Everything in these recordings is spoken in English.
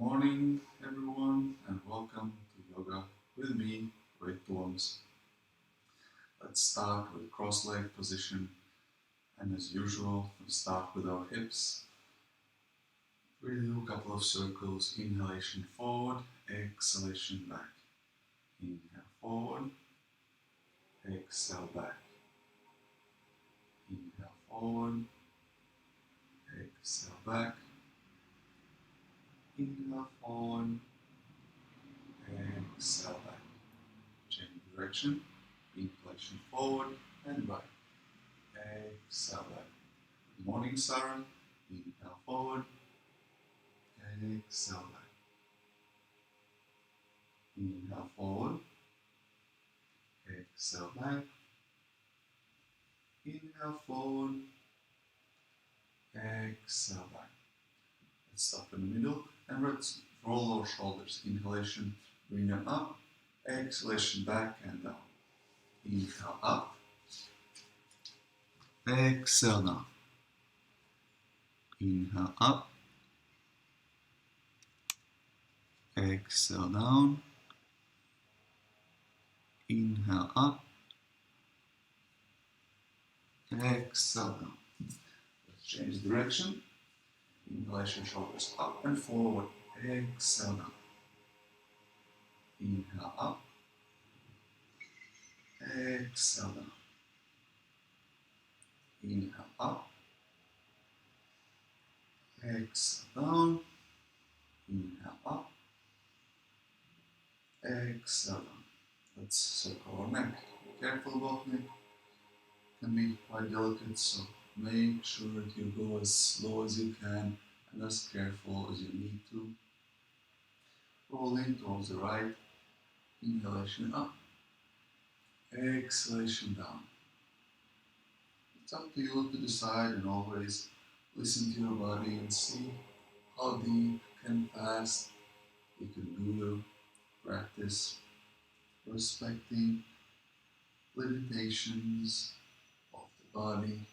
morning, everyone, and welcome to Yoga with me, Be.Astmens. Let's start with cross-leg position, and as usual, we start with our hips. We do a couple of circles, inhalation forward, exhalation back. Inhale forward, exhale back. Inhale forward, exhale back. Inhale forward, exhale back. Change direction, inhalation forward and back. Exhale back. Good morning, Saturn. Inhale forward, exhale back. Inhale forward, exhale back. Inhale forward, exhale back. Let's stop in the middle and let's roll our shoulders. Inhalation, bring them up. Exhalation, back and down. Inhale up. Exhale down. Inhale up. Exhale down. Inhale up. Exhale down. Let's change direction. Inhalation, shoulders up and forward. Exhale down. Inhale up. Exhale down. Inhale up. Exhale down. Inhale up. Exhale down. Let's circle our neck. Be careful about neck. Can be quite delicate, so make sure that you go as slow as you can and as careful as you need to. Rolling towards the right. Inhalation up. Exhalation down. It's up to you to decide, and always listen to your body and see how deep and fast you can do your practice, respecting limitations of the body,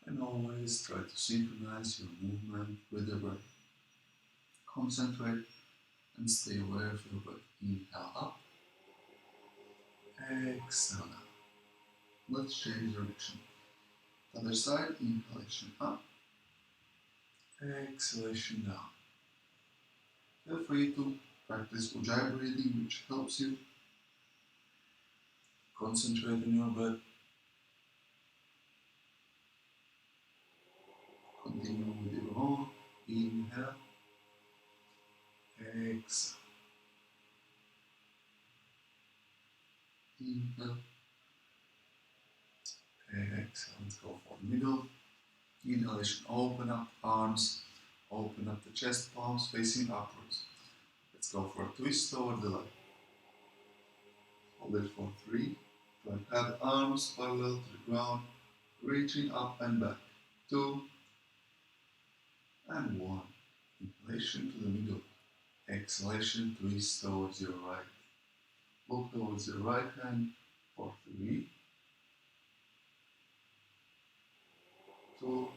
and always try to synchronize your movement with the breath. Concentrate and stay aware of your breath. Inhale up, exhale down. Let's change direction. Other side, inhalation up, exhalation down. Feel free to practice Ujjayi breathing, which helps you concentrate on your breath. Continue with your own. Inhale, exhale. Inhale, exhale. Let's go for the middle. Inhalation, open up arms, open up the chest, palms facing upwards. Let's go for a twist over the leg. Hold it for 3. Try to have arms parallel to the ground, reaching up and back. 2 and 1. Inhalation to the middle. Exhalation, twist towards your right. Look towards your right hand for 3, 2,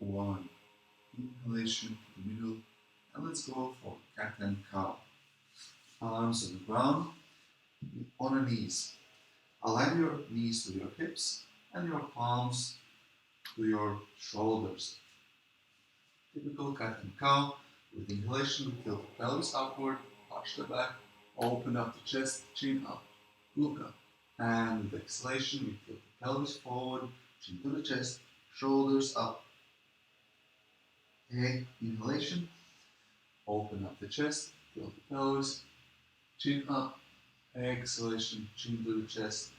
1. Inhalation to the middle. And let's go for cat and cow. Arms on the ground, on the knees. Align your knees to your hips and your palms to your shoulders. Typical cat and cow. With inhalation, we tilt the pelvis upward, arch the back, open up the chest, chin up, look up. And with exhalation, we tilt the pelvis forward, chin to the chest, shoulders up. Inhalation, open up the chest, tilt the pelvis, chin up. Exhalation, chin to the chest,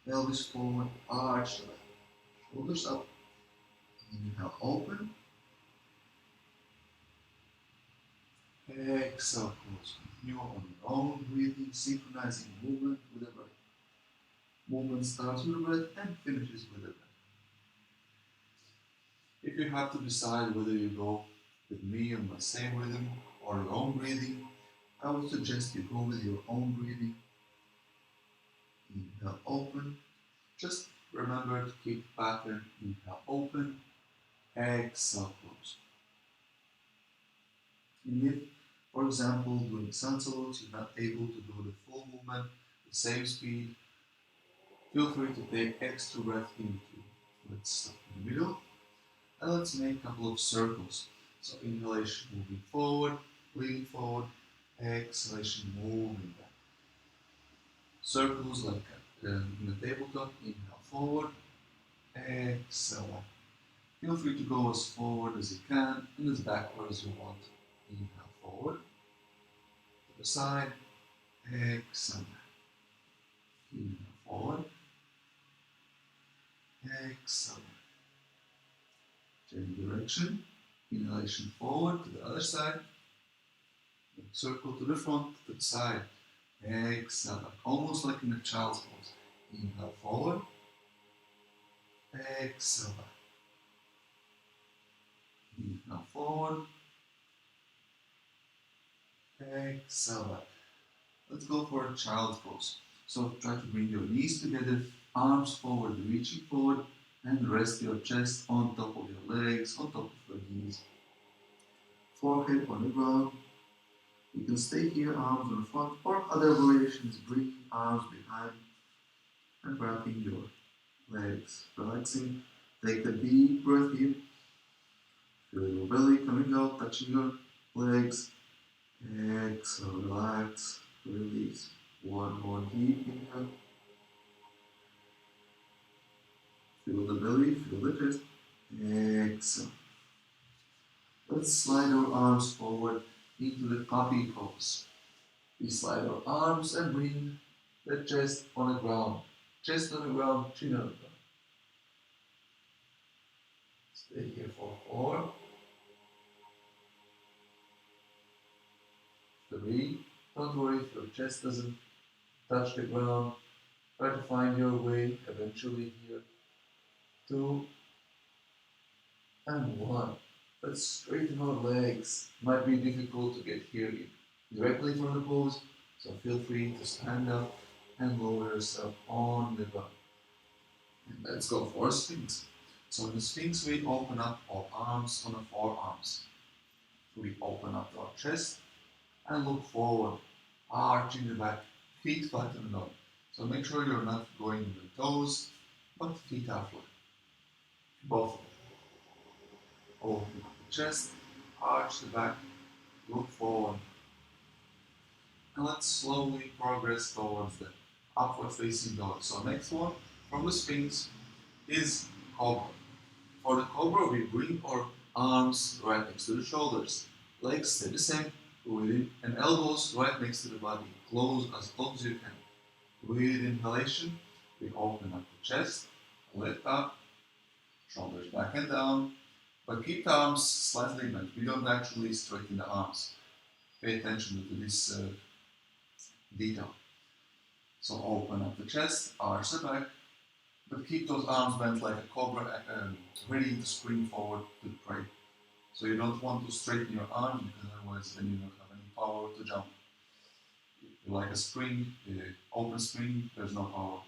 pelvis forward, arch the back, shoulders up. Inhale, open. Exhale, close. Continue on your own breathing, synchronizing movement with the breath. Movement starts with the breath and finishes with the breath. If you have to decide whether you go with me on my same rhythm or your own breathing, I would suggest you go with your own breathing. Inhale, open. Just remember to keep the pattern. Inhale, open. Exhale, close. And if, for example, doing sun salutes, you're not able to do the full movement, the same speed, feel free to take extra breath into. Let's stop in the middle and let's make a couple of circles. So inhalation moving forward, leaning forward, exhalation moving back. Circles like in a tabletop, inhale forward, exhale back. Feel free to go as forward as you can and as backward as you want. Inhale forward, to the side, exhale back. Inhale forward, exhale back. Change direction, inhalation forward to the other side, circle to the front, to the side, exhale back, almost like in a child's pose. Inhale forward, exhale back. Inhale forward, exhale back. Let's go for a child's pose. So try to bring your knees together, arms forward, reaching forward, and rest your chest on top of your legs, on top of your knees. Forehead on the ground. You can stay here, arms on the front, or other variations, bringing arms behind and wrapping your legs. Relaxing. Take a deep breath in. Feel your belly coming out, touching your legs. Exhale, relax, release. One more deep inhale. Feel the belly, feel the chest. Exhale. Let's slide our arms forward into the puppy pose. We slide our arms and bring the chest on the ground. Chest on the ground, chin on the ground. Stay here for 4, 3. Don't worry if your chest doesn't touch the ground. Try to find your way eventually here. 2 and 1. Let's straighten our legs. Might be difficult to get here directly from the pose, so feel free to stand up and lower yourself on the ground. And let's go for a Sphinx. So in the Sphinx, we open up our arms on the forearms. We open up our chest and look forward, arching the back, feet flat on the ground. So make sure you're not going with the toes, but feet are flat. Both. Open up the chest, arch the back, look forward. And let's slowly progress towards the upward facing dog. So next one from the Sphinx is Cobra. For the Cobra, we bring our arms right next to the shoulders. Legs stay the same, and elbows right next to the body, close as you can. With inhalation, we open up the chest, lift up, shoulders back and down, but keep the arms slightly bent. We don't actually straighten the arms. Pay attention to this detail. So open up the chest, arch the back, but keep those arms bent like a cobra, ready to spring forward to the prey. So you don't want to straighten your arms because otherwise then you don't have any power to jump. Like a spring, open spring, there's no power.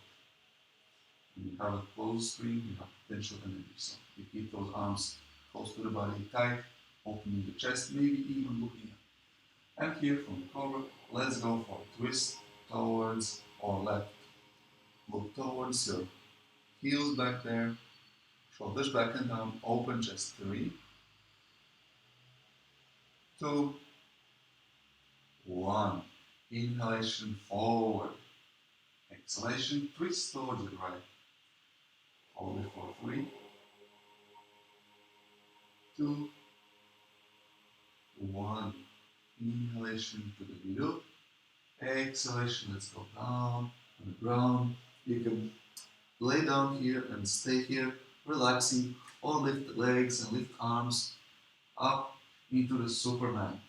When you have a closed spring, you have potential energy. So you keep those arms close to the body, tight, opening the chest, maybe even looking up. And here from the cobra, let's go for a twist towards or left. Look towards your heels back there, shoulders back and down, open chest. 3, 2, 1. Inhalation forward. Exhalation, twist towards the right. Hold it for 3, 2, 1. Inhalation to the middle. Exhalation, let's go down on the ground. You can lay down here and stay here, relaxing, or lift the legs and lift arms up into the Superman.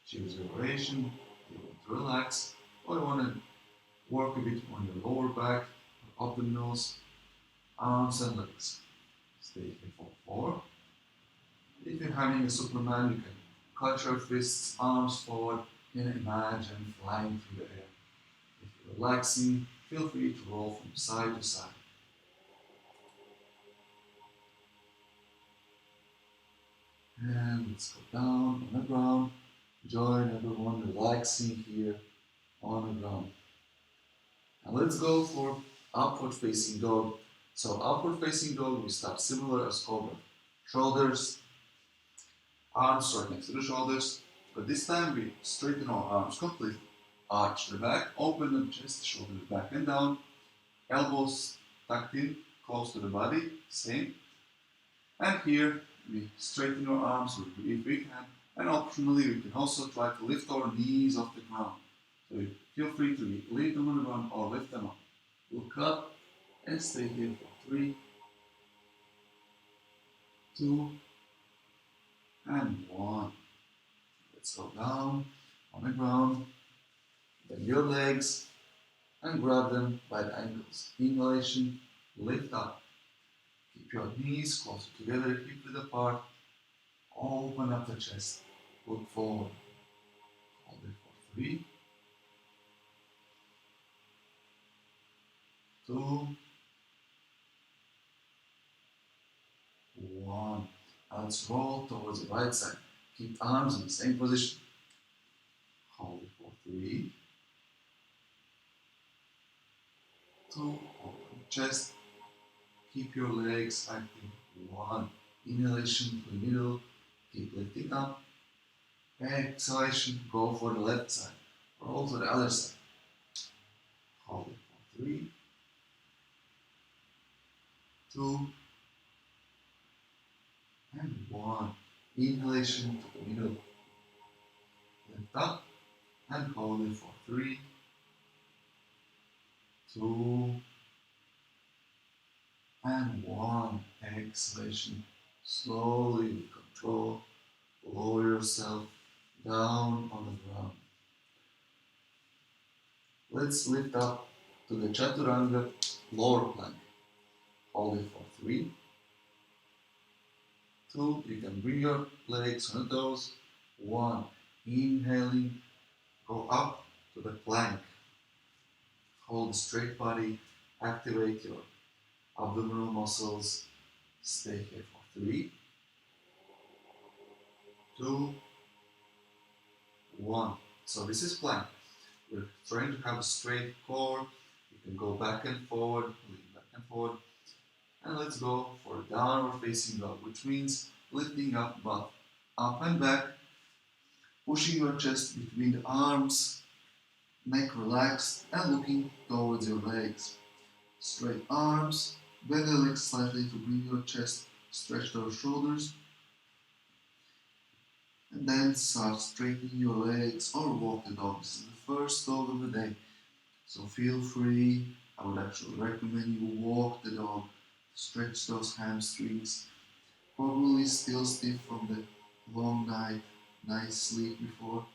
Choose your variation. You want to relax, or you want to work a bit on your lower back, abdominals, arms and legs. Stay here for 4. If you're having a Superman, you can clutch your fists, arms forward, and imagine flying through the air. If you're relaxing, feel free to roll from side to side. And let's go down on the ground. Join everyone relaxing here on the ground. And let's go for upward facing dog. So upward facing dog, we start similar as cobra. Shoulders, arms right next to the shoulders, but this time we straighten our arms completely. Arch the back, open the chest, shoulders back and down, elbows tucked in, close to the body, same. And here we straighten our arms if we can, and optionally we can also try to lift our knees off the ground. So feel free to leave them on the ground or lift them up. Look up and stay here for 3, 2, and 1. Let's go down on the ground. Bend your legs and grab them by the ankles. Inhalation, lift up. Keep your knees closer together, hip width apart. Open up the chest. Look forward. Hold it for 3, 2, 1. Now let's roll towards the right side. Keep arms in the same position. Hold it for 3, 2, open chest. Keep your legs active. 1. Inhalation to the middle. Keep lifting up. Exhalation, go for the left side. Roll to the other side. Hold it for 3, 2, and 1. Inhalation to the middle. Lift up and hold it for 3, 2, and 1. Exhalation. Slowly with control, lower yourself down on the ground. Let's lift up to the chaturanga lower plank. Hold it for 3, 2. You can bring your legs on the toes. 1. Inhaling, go up to the plank. Hold the straight body, activate your abdominal muscles. Stay here for 3, 2, 1. So this is plank. We're trying to have a straight core. You can go back and forward, lean back and forward. And let's go for downward facing dog, which means lifting up butt up and back, pushing your chest between the arms, neck relaxed, and looking towards your legs. Straight arms, bend the legs slightly to bring your chest, stretch those shoulders, and then start straightening your legs or walk the dog. This is the first dog of the day, so feel free. I would actually recommend you walk the dog, stretch those hamstrings, probably still stiff from the long night, nice sleep before.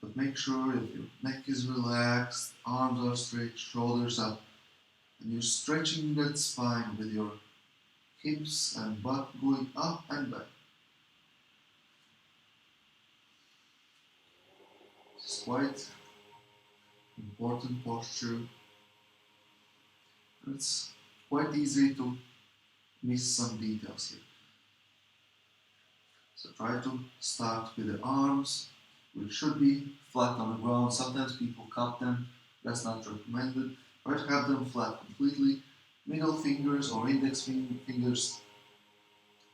But make sure that your neck is relaxed, arms are straight, shoulders up, and you're stretching that spine with your hips and butt going up and back. It's quite important posture. It's quite easy to miss some details here. So try to start with the arms, which should be flat on the ground. Sometimes people cut them, that's not recommended. Try to have them flat completely. Middle fingers or index fingers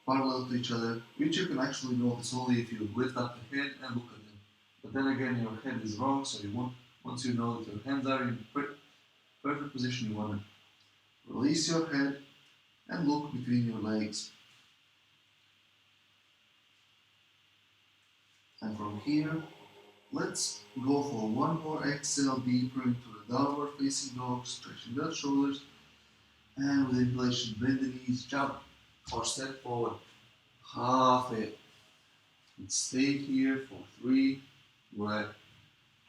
parallel to each other, which you can actually notice only if you lift up the head and look at them. But then again, your head is wrong, so you won't. Once you know that your hands are in perfect position, you want to release your head and look between your legs. And from here, let's go for one more exhale deeper into the downward facing dog, stretching the shoulders, and with inhalation, bend the knees, jump or step forward, half it. And stay here for 3 breaths.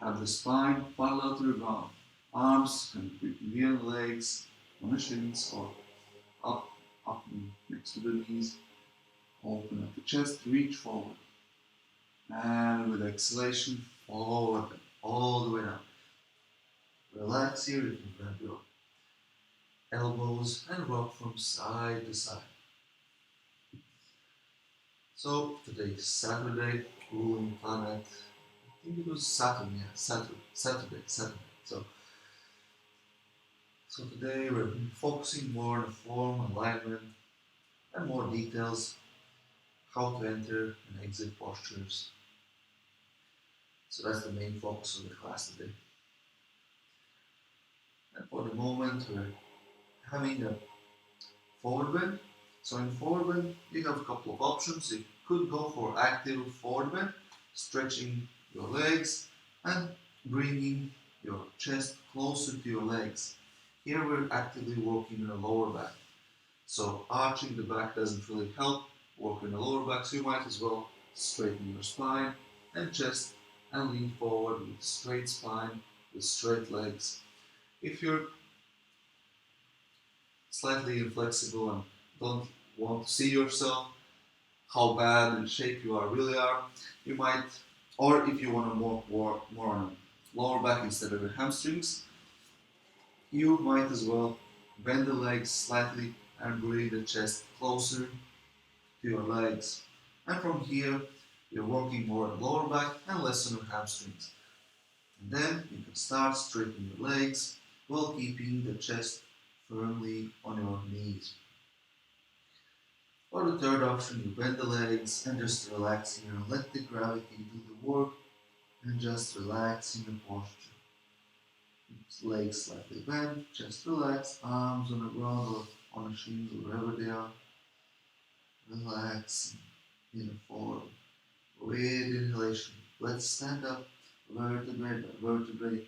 Have the spine parallel to the ground. Arms can be near the legs, on the shins, or up next to the knees. Open up the chest, reach forward. And with exhalation, forward, all the way down. Relax here, you can grab your elbows and rock from side to side. So today is Saturday, ruling planet. I think it was Saturn, yeah, Saturday. So today we're focusing more on the form, alignment, and more details, how to enter and exit postures. So that's the main focus of the class today. And for the moment, we're having a forward bend. So in forward bend, you have a couple of options. You could go for active forward bend, stretching your legs and bringing your chest closer to your legs. Here we're actively working on the lower back. So arching the back doesn't really help. Work on the lower back, so you might as well straighten your spine and chest and lean forward with straight spine, with straight legs. If you're slightly inflexible and don't want to see yourself, how bad in shape you really are, you might, or if you want to work more on lower back instead of your hamstrings, you might as well bend the legs slightly and bring the chest closer to your legs. And from here, you're working more on lower back and less on your hamstrings. And then you can start straightening your legs while keeping the chest firmly on your knees. Or the third option, you bend the legs and just relax here. Let the gravity do the work and just relax in the posture. Legs slightly bent, chest relaxed, arms on the ground or on the shins or wherever they are. Relaxing in the forward. With inhalation, let's stand up, vertebrae by vertebrae.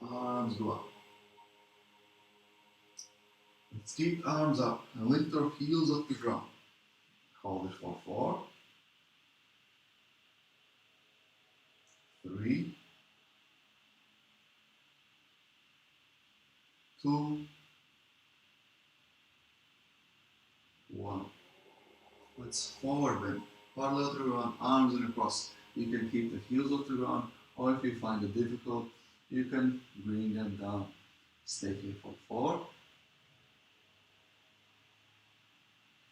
Arms go up. Let's keep the arms up and lift our heels off the ground. Hold it for 4, 3, 2, 1. Let's forward bend, parallel to the ground, arms and across. You can keep the heels off the ground, or if you find it difficult, you can bring them down. Stay here for 4,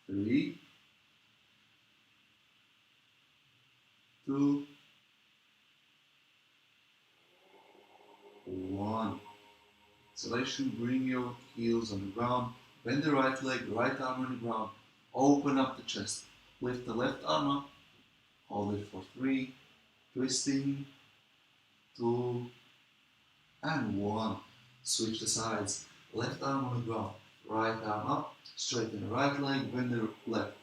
3, 2, 1. Exhalation, bring your heels on the ground, bend the right leg, right arm on the ground, open up the chest, lift the left arm up, hold it for 3, twisting, 2, and 1. Switch the sides, left arm on the ground, right arm up, straighten the right leg, bend the left,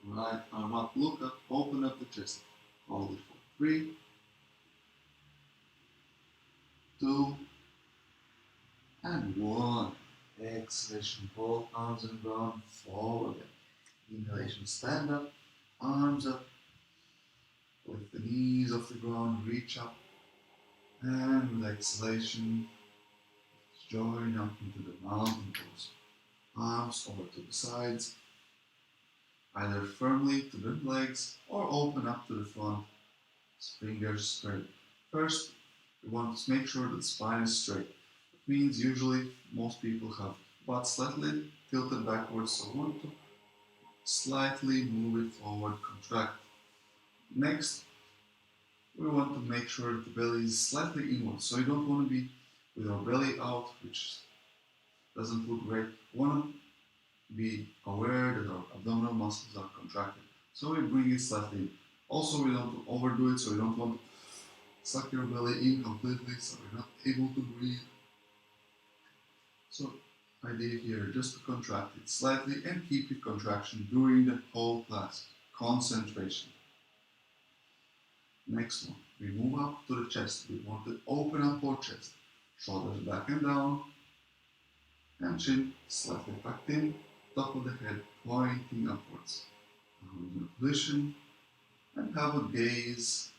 right arm up, look up, open up the chest, hold it for 3, 2, and 1. Exhalation, both arms on the ground, forward. Inhalation, stand up, arms up, lift the knees off the ground, reach up, and with exhalation, join up into the mountain pose. Arms over to the sides, either firmly to the legs or open up to the front, fingers straight. First, we want to make sure that the spine is straight. That means usually most people have butt slightly tilted backwards, so we want to slightly move it forward, contract. Next, we want to make sure that the belly is slightly inward, so you don't want to be with our belly out, which doesn't look great. We want to be aware that our abdominal muscles are contracted, so we bring it slightly in. Also, we don't overdo it, so we don't want to suck your belly in completely, so you're not able to breathe. So, idea here, just to contract it slightly and keep your contraction during the whole class. Concentration. Next one, we move up to the chest. We want to open up our chest. Shoulders back and down, and chin slightly tucked in, top of the head pointing upwards. Arms in position, and have a gaze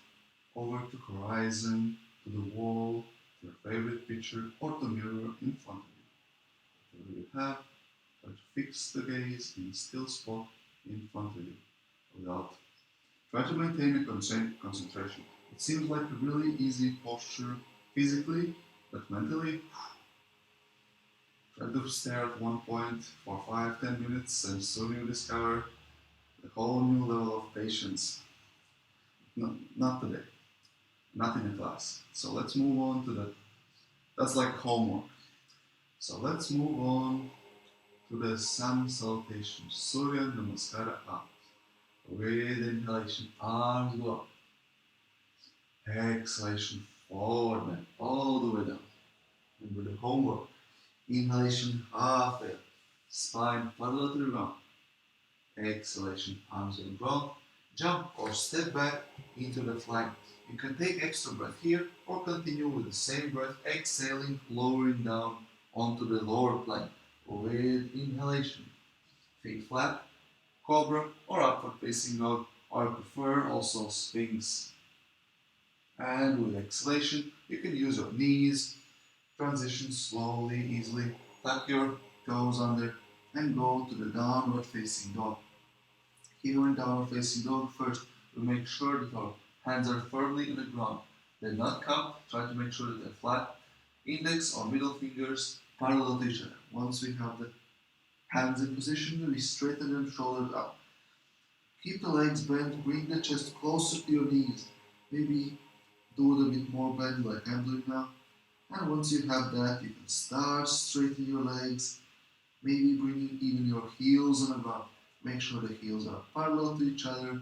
over to horizon, to the wall, to your favorite picture, or to mirror in front of you. Whatever you have, try to fix the gaze in a still spot in front of you, without. Try to maintain a concentration. It seems like a really easy posture physically, but mentally, try to stare at one point for 5-10 minutes and soon you discover a whole new level of patience. No, not today, not in the class. So let's move on to the, that's like homework. So let's move on to the sun salutation. Surya Namaskara out. With inhalation, arms go up. Exhalation, forward bend, all the way down. And with the homework, inhalation, half air, spine parallel to the ground. Exhalation, arms on the ground. Jump or step back into the flank. You can take extra breath here or continue with the same breath, exhaling, lowering down onto the lower plank with inhalation. Feet flat, cobra or upward facing dog, or I prefer also sphinx. And with exhalation, you can use your knees, transition slowly, easily, tuck your toes under and go to the downward facing dog. Here in downward facing dog, first we make sure that our hands are firmly on the ground. They're not cupped, try to make sure that they're flat. Index or middle fingers parallel to each other. Once we have the hands in position, we straighten them shoulders up. Keep the legs bent, bring the chest closer to your knees. Maybe do it a bit more bend like I'm doing now. And once you have that, you can start straightening your legs, maybe bringing even your heels on the ground. Make sure the heels are parallel to each other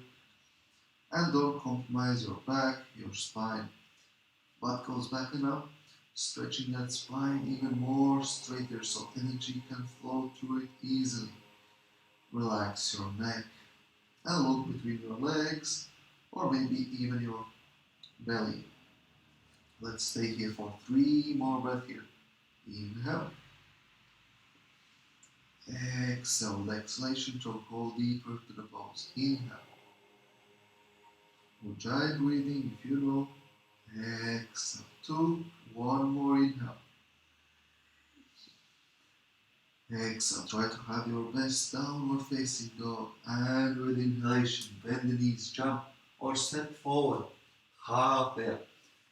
and don't compromise your back, your spine. Butt goes back and up, stretching that spine even more straighter so energy can flow through it easily. Relax your neck and look between your legs or maybe even your belly. Let's stay here for 3 more breaths here. Inhale. Exhale. The exhalation to go deeper to the pose. Inhale. Ujjayi breathing if you know. Exhale. 2. One more inhale. Exhale. Try to have your best downward facing dog. And with inhalation, bend the knees, jump or step forward. Half there.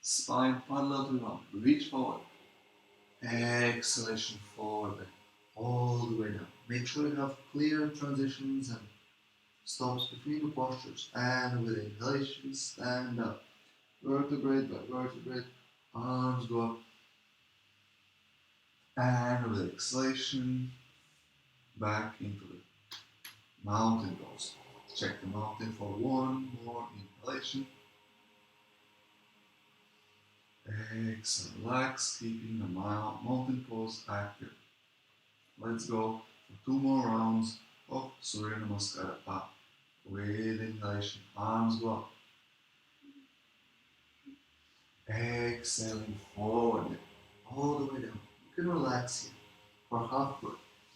Spine parallel to the ground. Reach forward. Exhalation forward bend. All the way down. Make sure you have clear transitions and stops between the postures. And with inhalation, stand up. Vertebrae by vertebrae, arms go up. And with exhalation, back into the mountain pose. Check the mountain for 1 more inhalation. Exhale, relax, keeping the mountain pose active. Let's go for 2 more rounds of Surya Namaskara up. With inhalation, arms go up. Exhaling forward, all the way down. You can relax here for half breath.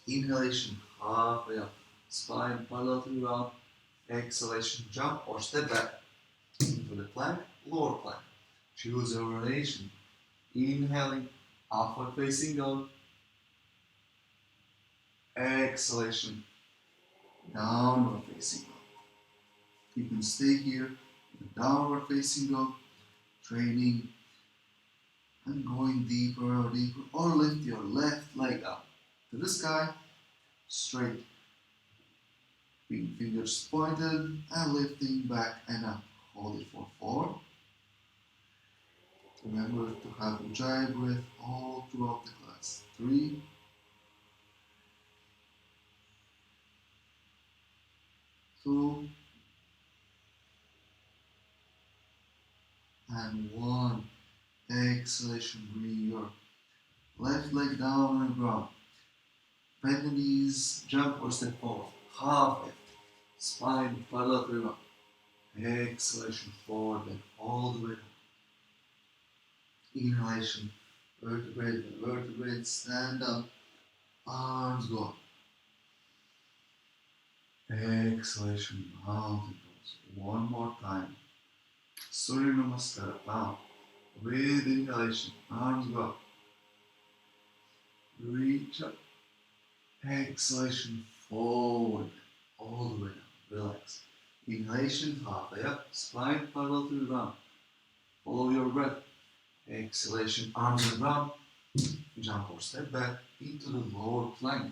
Inhalation, halfway up. Spine parallel to the ground. Exhalation, jump or step back into the plank, lower plank. Choose your rotation. Inhaling, upward facing dog. Exhalation, downward facing dog. You can stay here in the downward facing dog, training and going deeper or deeper, or lift your left leg up to the sky, straight. Fingers pointed and lifting back and up. Hold it for 4. Remember to have Ujjayi breath all throughout the class. 3, 2, and 1. Exhalation, bring your left leg down on the ground. Bend the knees, jump or step forward. Half lift. Spine parallel to the ground. Exhalation, forward bend all the way down. Inhalation, vertebrae by vertebrae, stand up. Arms go up. Exhalation, mountain pose. 1 more time. Surya Namaskara out. With inhalation, arms go up. Reach up. Exhalation, forward. All the way down. Relax. Inhalation, halfway up. Spine parallel to the ground. Follow your breath. Exhalation, arms on the ground. Jump or step back into the lower plank.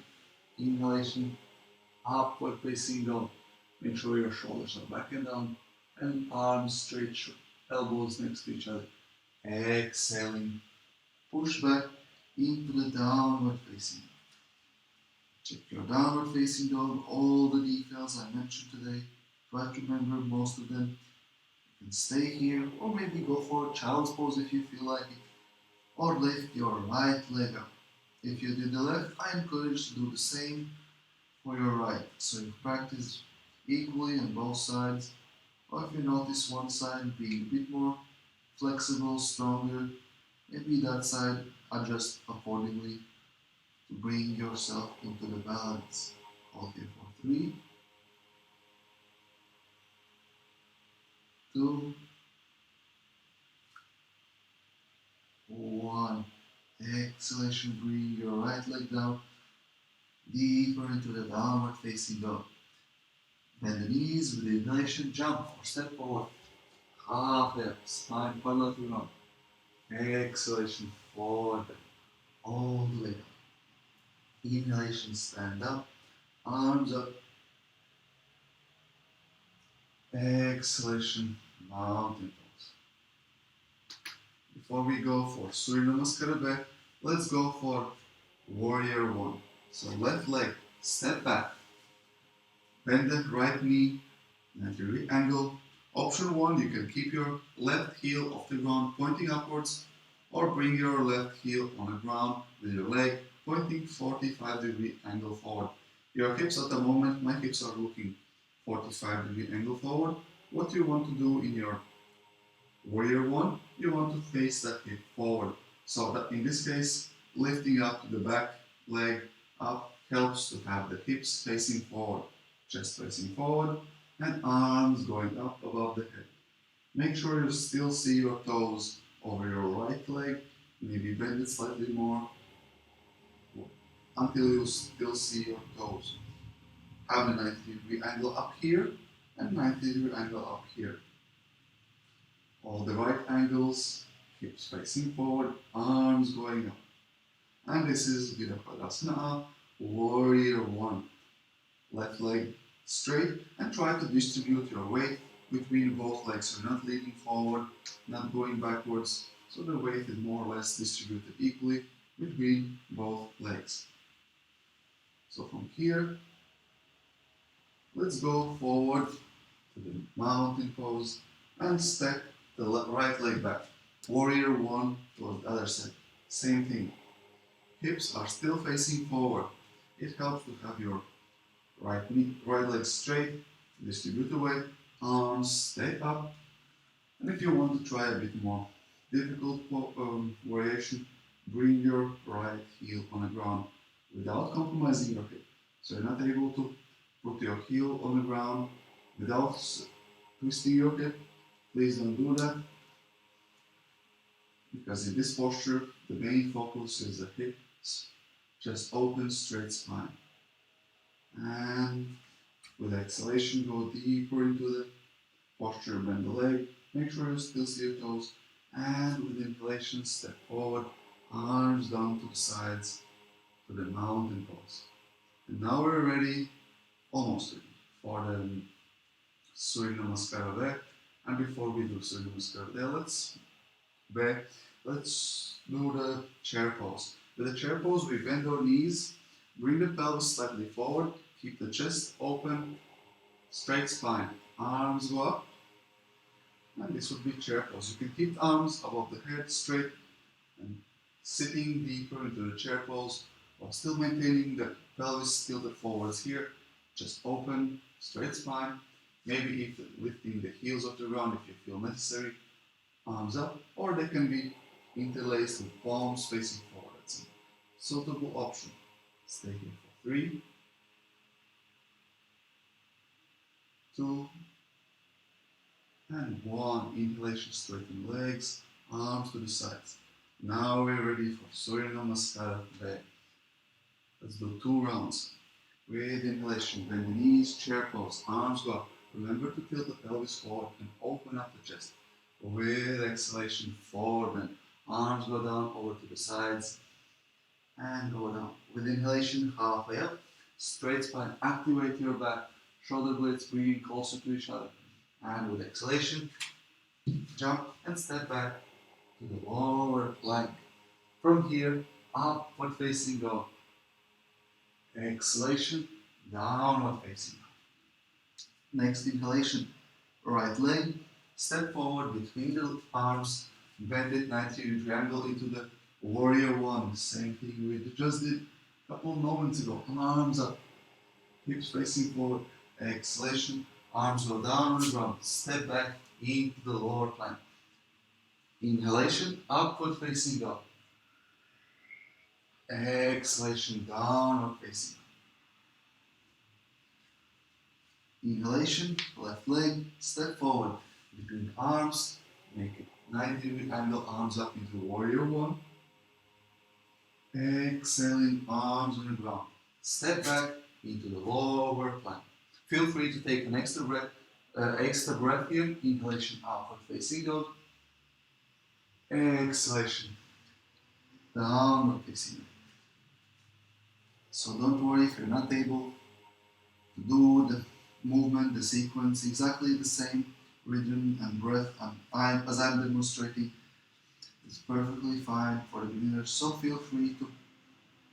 Inhalation, upward facing dog. Make sure your shoulders are back and down, and arms straight, elbows next to each other. Exhaling, push back into the downward facing dog. Check your downward facing dog, all the details I mentioned today. Try to remember most of them. You can stay here, or maybe go for a child's pose if you feel like it, or lift your right leg up. If you did the left, I encourage you to do the same for your right. So you practice equally on both sides, or if you notice one side being a bit more flexible, stronger, maybe that side adjust accordingly to bring yourself into the balance. Hold here for 3, 2, 1. Exhalation, bring your right leg down, deeper into the downward facing dog. Bend the knees with the inhalation, jump or step forward. Half up, spine parallel to ground. Exhalation, forward, all the way up. Inhalation, stand up, arms up. Exhalation, mountain pose. Before we go for Surya Namaskara back, let's go for Warrior 1. So left leg, step back. Bend the right knee, 90-degree angle. Option 1, you can keep your left heel off the ground pointing upwards, or bring your left heel on the ground with your leg pointing 45-degree angle forward. Your hips at the moment, my hips are looking 45-degree angle forward. What you want to do in your Warrior 1, you want to face that hip forward. So that in this case, lifting up the back leg up helps to have the hips facing forward, chest facing forward, and arms going up above the head. Make sure you still see your toes over your right leg, maybe bend it slightly more until you still see your toes. Have a 90-degree angle up here and 90-degree angle up here. All the right angles, hips facing forward, arms going up. And this is Vinyasa, Warrior 1. Left leg straight and try to distribute your weight between both legs. So you're not leaning forward, not going backwards. So the weight is more or less distributed equally between both legs. So from here, let's go forward to the mountain pose and step the right leg back. Warrior 1 towards the other side. Same thing. Hips are still facing forward. It helps to have your right leg straight, distribute the weight, arms stay up. And if you want to try a bit more difficult variation, bring your right heel on the ground without compromising your hip. So you're not able to put your heel on the ground without twisting your hip. Please don't do that, because in this posture, the main focus is the hips, just open, straight spine. And with exhalation, go deeper into the posture, bend the leg, make sure you still see your toes, and with inhalation, step forward, arms down to the sides, to the mountain pose. And now we're ready, almost ready, for the Surya Namaskara back. And before we do Surya Namaskara there, let's do the chair pose. With the chair pose, we bend our knees, bring the pelvis slightly forward, keep the chest open, straight spine, arms go up, and this would be chair pose. You can keep the arms above the head straight and sitting deeper into the chair pose while still maintaining the pelvis tilted forwards here, just open, straight spine, maybe if lifting the heels off the ground if you feel necessary, arms up, or they can be interlaced with palms facing forward. That's a suitable option. Stay here for 3, 2, and 1. Inhalation, straighten legs, arms to the sides. Now we're ready for Surya Namaskara back. Let's do 2 rounds. With inhalation, bend the knees, chair pose, arms go up. Remember to tilt the pelvis forward and open up the chest. With exhalation, forward bend. Arms go down over to the sides and go down. With inhalation, halfway up. Straight spine, activate your back. shoulder blades bringing closer to each other. And with exhalation, jump and step back to the lower plank. From here, upward facing dog. Exhalation, downward facing dog. Next inhalation, right leg, step forward between the arms, bend it 90-degree angle into the warrior one. Same thing we just did a couple of moments ago. Arms up, hips facing forward. Exhalation, arms go down on the ground. Step back into the lower plank. Inhalation, upward facing dog. Exhalation, downward facing dog. Inhalation, left leg, step forward between arms, make it 90-degree angle, arms up into warrior one. Exhaling, arms on the ground. Step back into the lower plank. Feel free to take an extra breath here. Inhalation, upward facing dog. Exhalation, downward facing dog. So don't worry if you're not able to do the movement, the sequence, exactly the same rhythm and breath as I'm demonstrating. It's perfectly fine for the beginners, so feel free to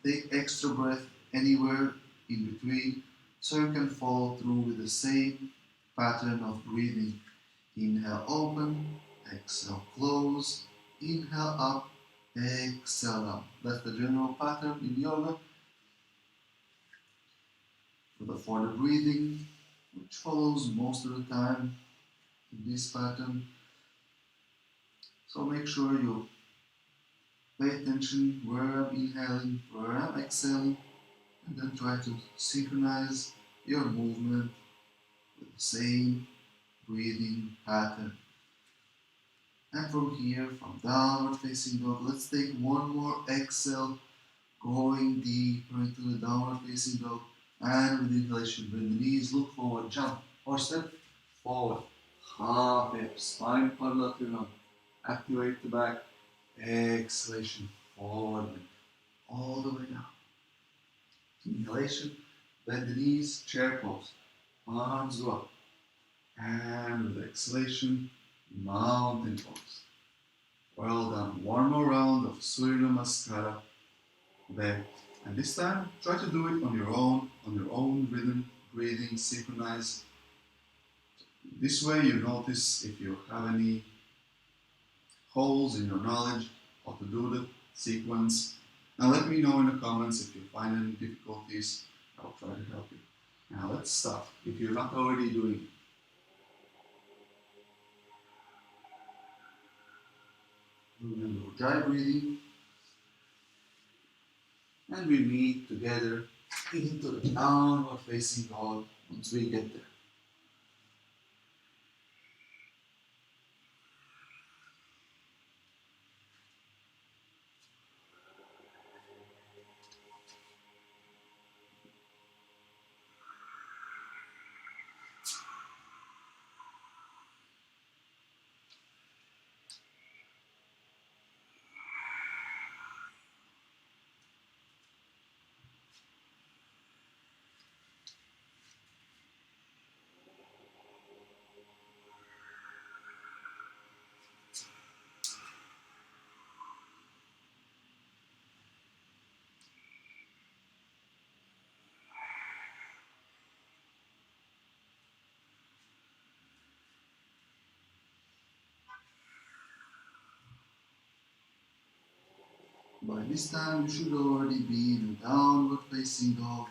take extra breath anywhere in between so you can follow through with the same pattern of breathing. Inhale, open, exhale, close, inhale up, exhale down. That's the general pattern in yoga. For the breathing, which follows most of the time in this pattern. So make sure you pay attention where I'm inhaling, where I'm exhaling, and then try to synchronize your movement with the same breathing pattern. And from here, from downward facing dog, let's take one more exhale, going deeper into the downward facing dog. And with inhalation, bend the knees, look forward, jump or step forward. Half hip, spine parallel. Activate the back. Exhalation, forward, all the way down. Inhalation, bend the knees, chair pose. Arms go up. And with exhalation, mountain pose. Well done. One more round of Surya Namaskara there. And this time, try to do it on your own rhythm, breathing, synchronize. This way you notice if you have any holes in your knowledge how to do the sequence. Now let me know in the comments if you find any difficulties. I'll try to help you. Now let's start, if you're not already doing it. Remember dry breathing. And we meet together into the downward facing dog once we get there. By this time, you should already be in a downward facing dog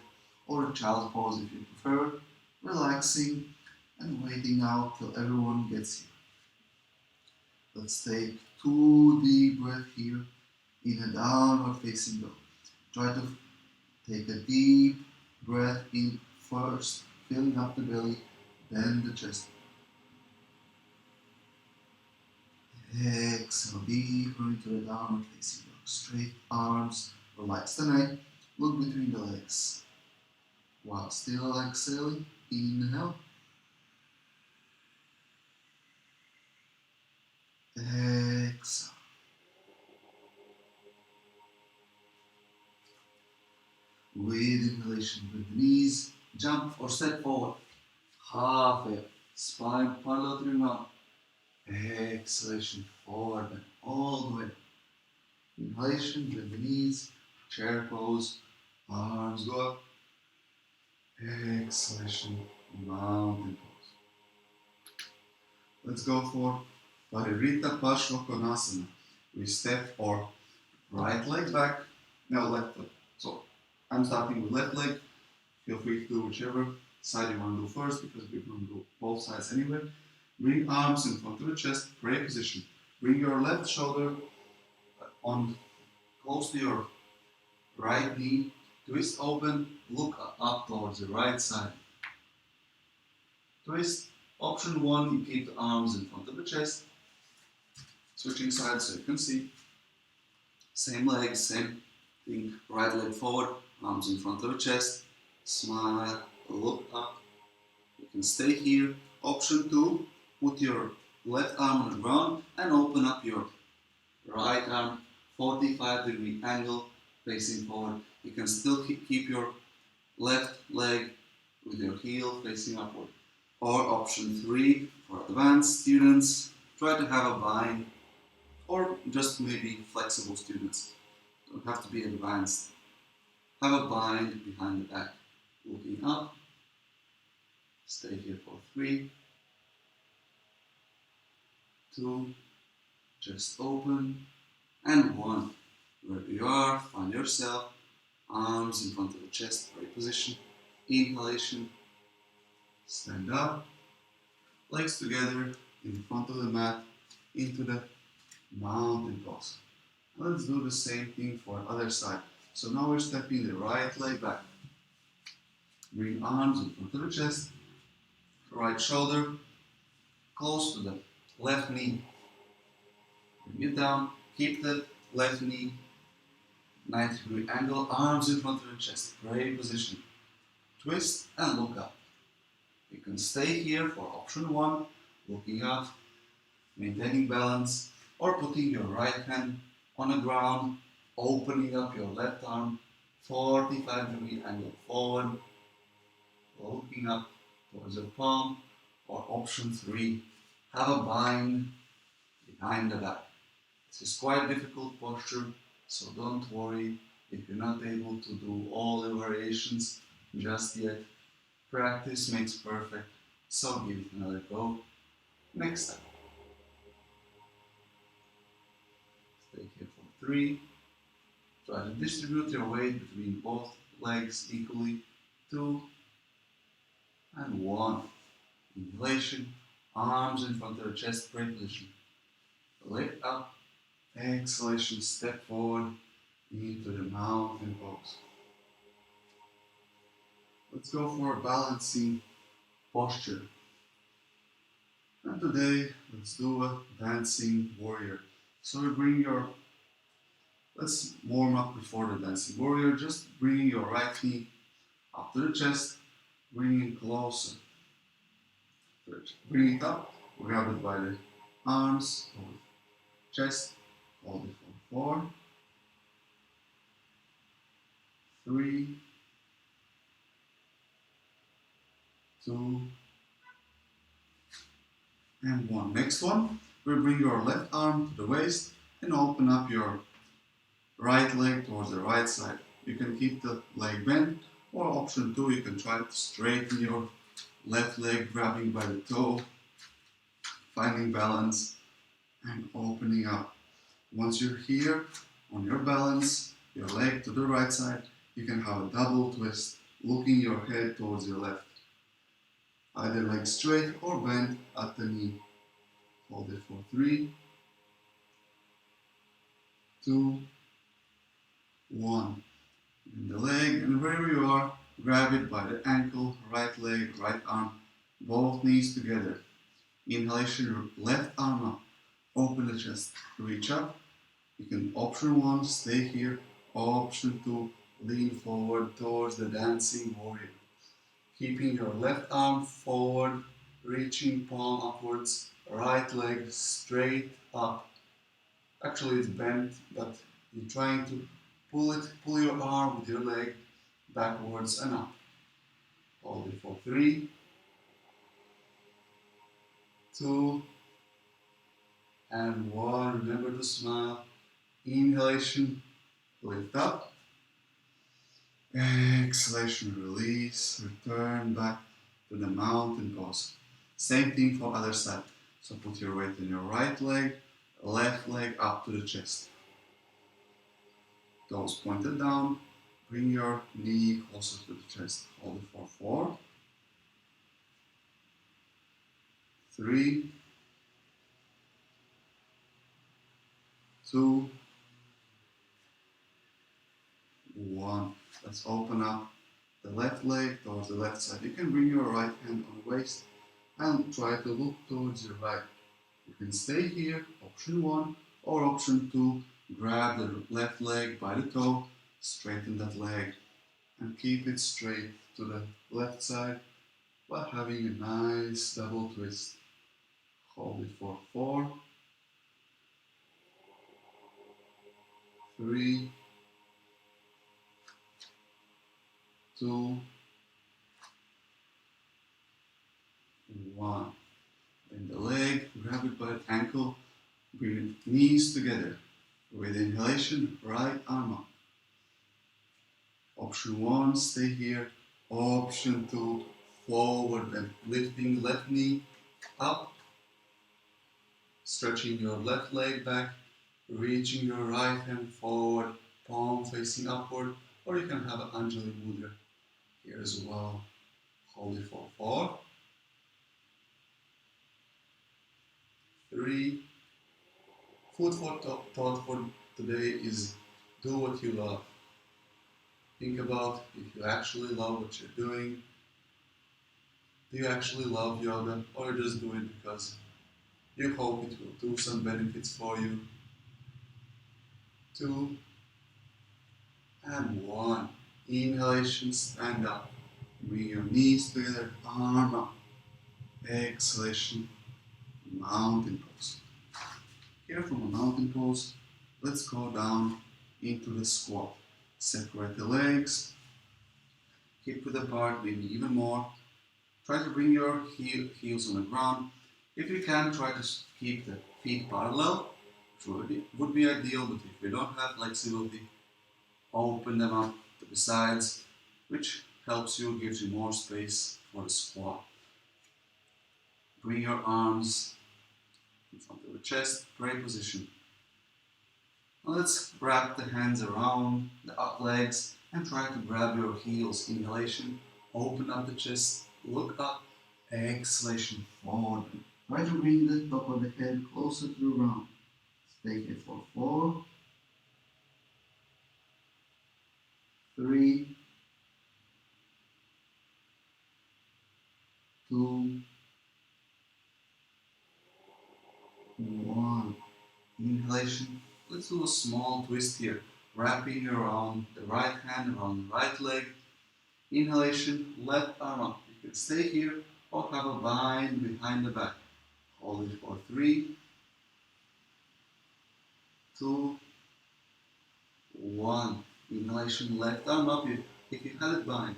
or a child pose if you prefer, relaxing and waiting out till everyone gets here. Let's take 2 deep breaths here in a downward facing dog. Try to take a deep breath in first, filling up the belly, then the chest. Exhale deeper into the downward facing dog. Straight arms, relax the neck, look between the legs. While still exhaling, inhale. Exhale. With inhalation, with the knees, jump or step forward. half it. Spine parallel to your mouth. Exhalation, forward and all the way. Inhalation, bend the knees, chair pose, arms go up. Exhalation, mountain pose. Let's go for Paririta Pashvakonasana. We step our right leg back, now left leg. So I'm starting with left leg. Feel free to do whichever side you want to do first because we're going to do both sides anyway. Bring arms in front of the chest, prayer position. Bring your left shoulder on close to your right knee. Twist open, look up towards the right side. Twist. Option 1, you keep the arms in front of the chest. Switching sides so you can see. Same leg, same thing. Right leg forward, arms in front of the chest. Smile, look up. You can stay here. Option 2, put your left arm on the ground and open up your right arm, 45-degree angle, facing forward. You can still keep your left leg with your heel facing upward. Or option 3, for advanced students, try to have a bind, or just maybe flexible students. Don't have to be advanced. Have a bind behind the back, looking up. Stay here for 3, 2, just open, and 1. Wherever you are, find yourself, arms in front of the chest, right position. Inhalation, stand up, legs together in front of the mat, into the mountain pose. Let's do the same thing for the other side. So now we're stepping the right leg back. Bring arms in front of the chest, right shoulder close to the left knee. Bring it down, keep the left knee 90-degree angle, arms in front of the chest, great position. Twist and look up. You can stay here for option 1, looking up, maintaining balance, or putting your right hand on the ground, opening up your left arm, 45-degree angle forward, looking up towards your palm, or option 3, have a bind behind the back. This is quite a difficult posture, so don't worry if you're not able to do all the variations just yet. Practice makes perfect, so give it another go next time. Stay here for 3. Try to distribute your weight between both legs equally. 2 and 1. Inhalation, arms in front of the chest, prayer position. Leg up. Exhalation, step forward into the mountain pose. Let's go for a balancing posture. And today, let's do a dancing warrior. So you bring let's warm up before the dancing warrior. Just bring your right knee up to the chest, bring it closer. Bring it up, grab it by the arms, hold it, chest, hold it for 4, 3, 2, and 1. Next one, we'll bring your left arm to the waist and open up your right leg towards the right side. You can keep the leg bent, or option 2, you can try to straighten your left leg, grabbing by the toe, finding balance, and opening up. Once you're here on your balance, your leg to the right side, you can have a double twist, looking your head towards your left. Either leg straight or bent at the knee. Hold it for 3, 2, 1. In the leg, and wherever you are, grab it by the ankle, right leg, right arm, both knees together. Inhalation, left arm up, open the chest, reach up. You can option 1, stay here. Option 2, lean forward towards the dancing warrior. Keeping your left arm forward, reaching palm upwards, right leg straight up. Actually it's bent, but you're trying to pull your arm with your leg backwards and up. Hold it for 3, 2, and 1. Remember to smile. Inhalation, lift up. Exhalation, release. Return back to the mountain pose. Same thing for other side. So put your weight in your right leg, left leg up to the chest. Toes pointed down. Bring your knee closer to the chest. Hold it for 4, 3, 2, 1. Let's open up the left leg towards the left side. You can bring your right hand on the waist and try to look towards your right. You can stay here, option 1, or option 2, grab the left leg by the toe, straighten that leg, and keep it straight to the left side while having a nice double twist. Hold it for 4, 3, 2, 1. Bend the leg, grab it by the ankle, bring the knees together. With inhalation, right arm up. Option 1, stay here. Option 2, forward bend, lifting left knee up, stretching your left leg back, reaching your right hand forward, palm facing upward, or you can have an Anjali Mudra here as well. Hold it for 4, 3. Food for thought for today is do what you love. Think about if you actually love what you're doing. Do you actually love yoga, or just do it because you hope it will do some benefits for you? 2 and 1. Inhalation, stand up. Bring your knees together, arm up. Exhalation, mountain pose. Here from a mountain pose, let's go down into the squat. Separate the legs, hip width apart, maybe even more. Try to bring your heels on the ground. If you can, try to keep the feet parallel, which would be ideal, but if you don't have flexibility, open them up to the sides, which helps you, gives you more space for the squat. Bring your arms in front of the chest, pray position. Now let's wrap the hands around the legs and try to grab your heels. Inhalation, open up the chest, look up. Exhalation, forward. Try to bring the top of the head closer to the ground. Stay here for 4, 3, 2, 1. Inhalation. Let's do a small twist here, wrapping around the right hand around the right leg. Inhalation, left arm up. You can stay here or have a bind behind the back. Hold it for 3, 2, 1. Inhalation, left arm up if you had it bind.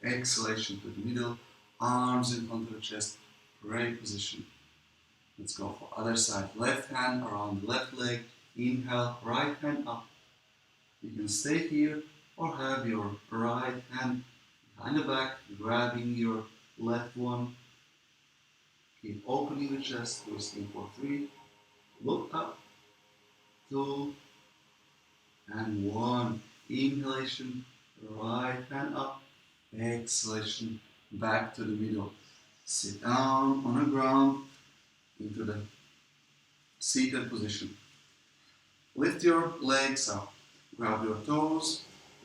Exhalation to the middle, arms in front of the chest, pray position. Let's go for other side. Left hand around the left leg. Inhale, right hand up. You can stay here or have your right hand behind the back, grabbing your left one. Keep opening the chest, twisting for 3. Look up. 2 and 1. Inhalation, right hand up. Exhalation, back to the middle. Sit down on the ground into the seated position. Lift your legs up. Grab your toes.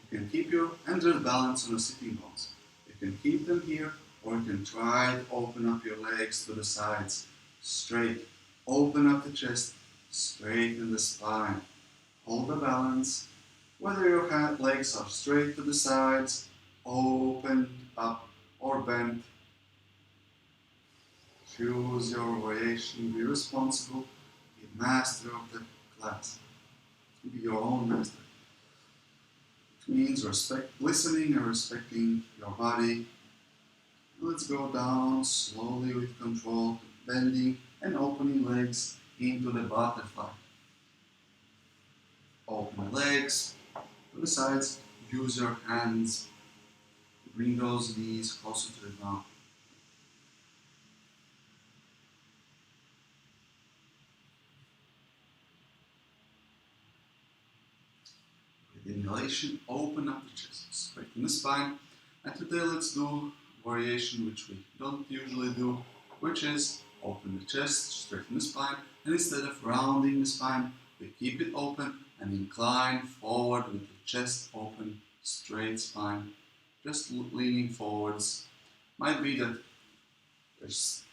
You can keep your endless balance on the sitting bones. You can keep them here, or you can try to open up your legs to the sides. Straight. Open up the chest. Straighten the spine. Hold the balance. Whether your legs are straight to the sides, open up, or bent. Choose your variation. Be responsible. Be master of the class. Be your own master. It means listening and respecting your body. Let's go down slowly with control, bending and opening legs into the butterfly. Open the legs to the sides, use your hands, bring those knees closer to the ground. With inhalation, open up the chest, straighten the spine, and today let's do variation which we don't usually do, which is open the chest, straighten the spine, and instead of rounding the spine, we keep it open and incline forward with the chest open, straight spine, just leaning forwards. Might be that there's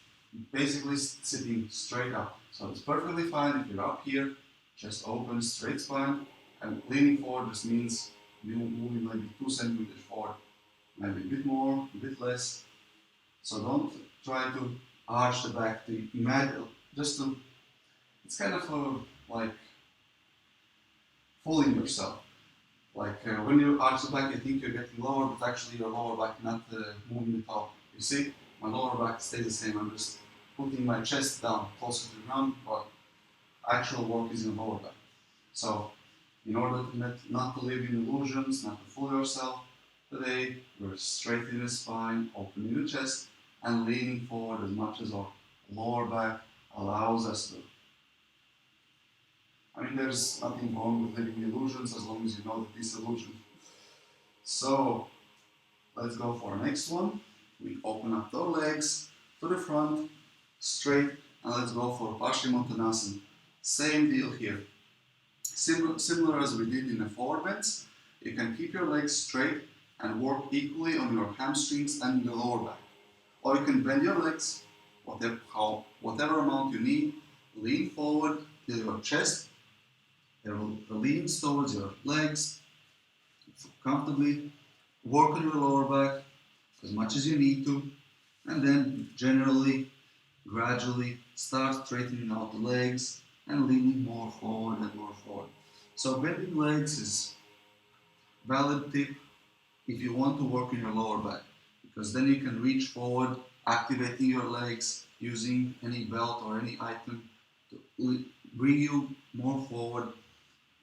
basically sitting straight up. So it's perfectly fine if you're up here, chest open, straight spine, and leaning forward just means moving maybe 2 centimeters forward, maybe a bit more, a bit less. So don't try to arch the back to imagine, it's kind of like fooling yourself. Like when you arch the back, you think you're getting lower, but actually your lower back not moving at all. You see, my lower back stays the same. I'm just putting my chest down closer to the ground, but actual work is in the lower back. So, in order to not to live in illusions, not to fool yourself, today we're straightening the spine, opening the chest, and leaning forward as much as our lower back allows us to. I mean, there's nothing wrong with living illusions as long as you know that this illusion. So, let's go for the next one. We open up the legs to the front, straight, and let's go for Paschimottanasana. Same deal here. Similar as we did in the forward bends, you can keep your legs straight and work equally on your hamstrings and the lower back. Or you can bend your legs, whatever amount you need, lean forward till your chest leans towards your legs, comfortably, work on your lower back as much as you need to, and then gradually start straightening out the legs and leaning more forward and more forward. So bending legs is a valid tip if you want to work in your lower back, because then you can reach forward, activating your legs using any belt or any item to bring you more forward.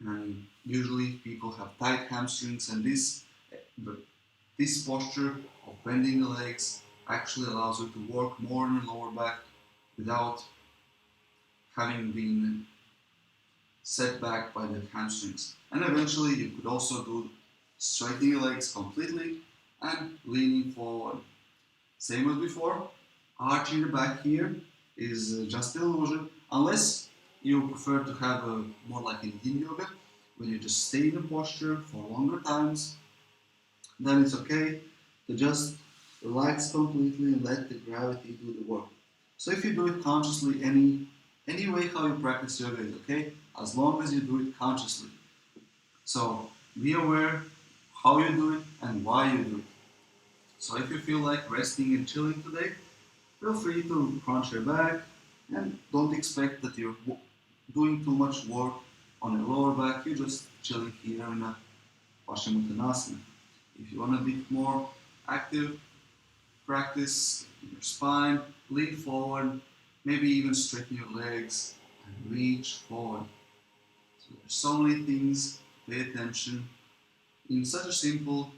And usually people have tight hamstrings, and this posture of bending the legs actually allows you to work more on your lower back without having been set back by the hamstrings. And eventually you could also do straightening your legs completely and leaning forward. Same as before, arching the back here is just an illusion, unless you prefer to have a more like in yin yoga, when you just stay in the posture for longer times, then it's okay to just relax completely and let the gravity do the work. So if you do it consciously, any way how you practice yoga is okay, as long as you do it consciously. So be aware how you do it and why you do it. So if you feel like resting and chilling today, feel free to crunch your back and don't expect that you're doing too much work on your lower back. You're just chilling here in a Paschimottanasana. If you want a bit more active practice in your spine, lean forward, maybe even straighten your legs and reach forward. So there's so many things to pay attention in such a simple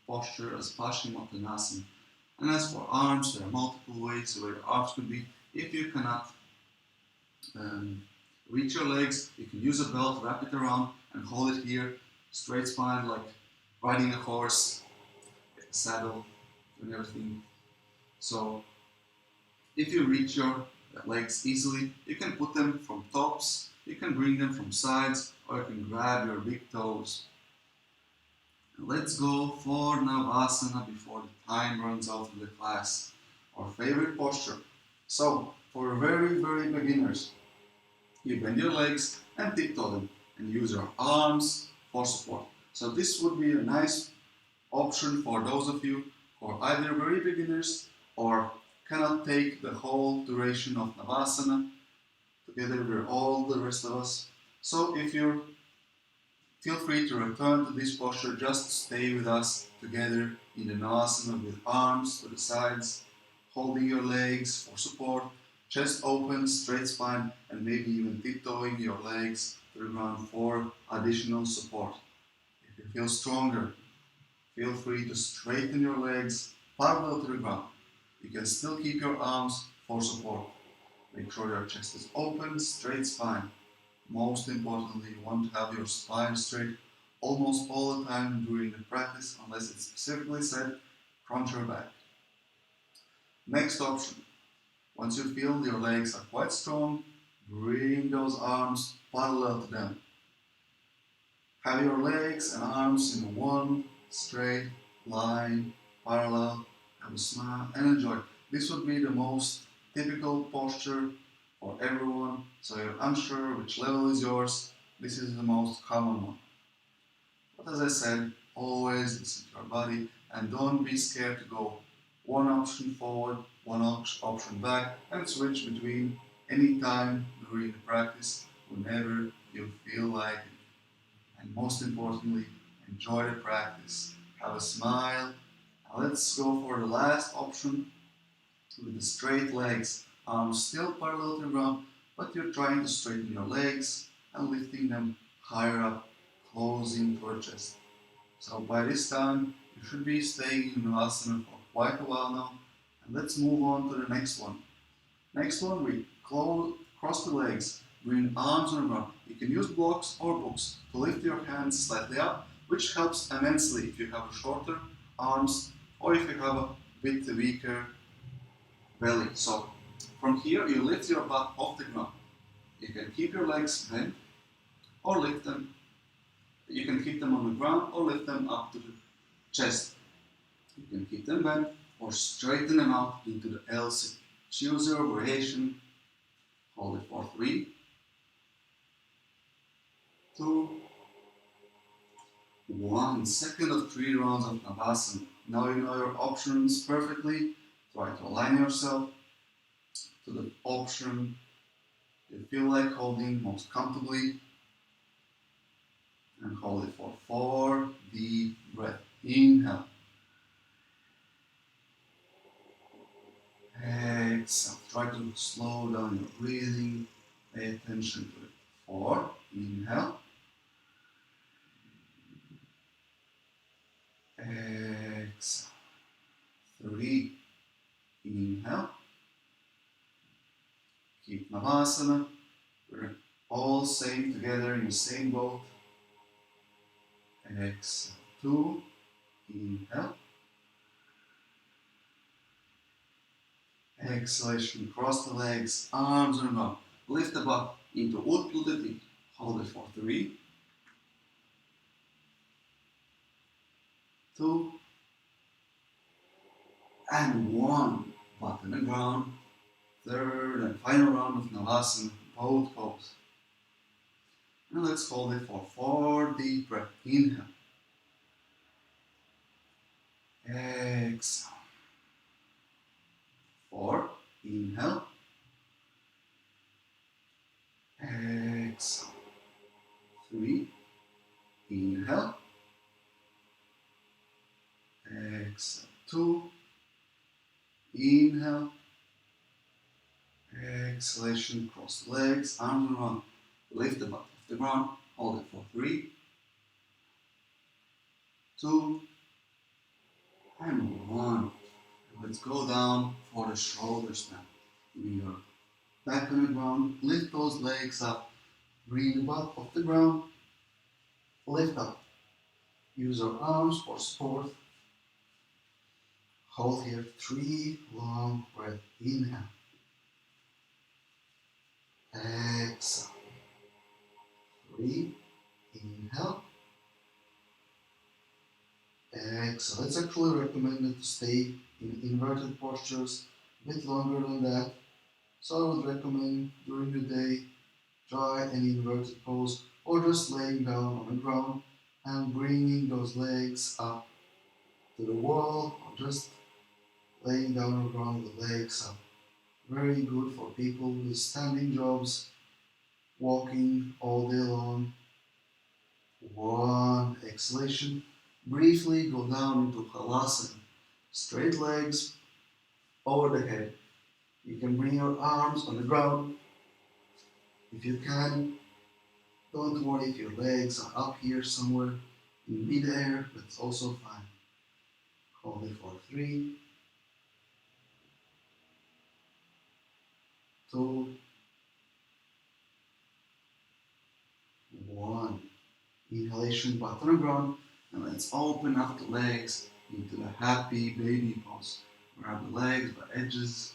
posture as Paschimottanasana. And as for arms, there are multiple ways where your arms could be. If you cannot reach your legs, you can use a belt, wrap it around and hold it here, straight spine, like riding a horse, a saddle and everything. So if you reach your legs easily, you can put them from tops, you can bring them from sides, or you can grab your big toes. Let's go for Navasana before the time runs out of the class. Our favorite posture. So, for very, very beginners, you bend your legs and tiptoe them and use your arms for support. So this would be a nice option for those of you who are either very beginners or cannot take the whole duration of Navasana together with all the rest of us. So if you're feel free to return to this posture, just stay with us together in the Navasana with arms to the sides, holding your legs for support, Chest open, straight spine, and maybe even tiptoeing your legs to the ground for additional support. If you feel stronger, feel free to straighten your legs parallel to the ground. You can still keep your arms for support. Make sure your chest is open, straight spine. Most importantly, you want to have your spine straight almost all the time during the practice, unless it's specifically said, crunch your back. Next option. Once you feel your legs are quite strong, bring those arms parallel to them. Have your legs and arms in one straight line, parallel. Have a smile and enjoy. This would be the most typical posture for everyone, so you're unsure which level is yours. This is the most common one. But as I said, always listen to your body and don't be scared to go one option forward, one option back, and switch between any time during the practice whenever you feel like it. And most importantly, enjoy the practice. Have a smile. Now let's go for the last option with the straight legs. Arms still parallel to the ground, but you're trying to straighten your legs and lifting them higher up, closing to your chest. So by this time, you should be staying in Vinyasa for quite a while now. And let's move on to the next one. Next one, we cross the legs, bring arms on the ground. You can use blocks or books to lift your hands slightly up, which helps immensely if you have shorter arms or if you have a bit weaker belly. So from here, you lift your butt off the ground. You can keep your legs bent or lift them. You can keep them on the ground or lift them up to the chest. You can keep them bent or straighten them out into the L shape. Choose your variation. Hold it for 3, 2, 1. Second of 3 rounds of Navasana. Now you know your options perfectly. Try to align yourself to the option you feel like holding most comfortably. And hold it for 4 deep breaths. Inhale. Exhale. Try to slow down your breathing. Pay attention to it. 4. Inhale. Exhale. 3. Inhale. Keep Navasana. We're all same together in the same boat. Exhale. 2. Inhale. Exhalation. Cross the legs, arms on the ground. Lift the butt into Utplutati. Hold it for 3, 2, and 1. Butt on the ground. Third and final round of Navasana, both pose. Now let's hold it for 4 deep breaths. Inhale. Exhale. 4. Inhale. Exhale. 3. Inhale. Exhale. 2. Inhale. Exhalation. Cross the legs, arms around. Lift the butt off the ground. Hold it for 3, 2, and 1. Let's go down for the shoulders now. Bring your back on the ground. Lift those legs up. Bring the butt off the ground. Lift up. Use your arms for support. Hold here 3 long breaths. Inhale. Exhale. 3. Inhale. Exhale. It's actually recommended to stay in inverted postures a bit longer than that. So I would recommend during the day try an inverted pose or just laying down on the ground and bringing those legs up to the wall or just laying down on the ground with the legs up. Very good for people with standing jobs, walking all day long. 1. Exhalation. Briefly go down into Halasana. Straight legs over the head. You can bring your arms on the ground if you can. Don't worry if your legs are up here somewhere in mid-air, that's also fine. Hold it for 3, 2, 1. Inhalation, butt on the ground, and let's open up the legs into the happy baby pose. Grab the legs by edges,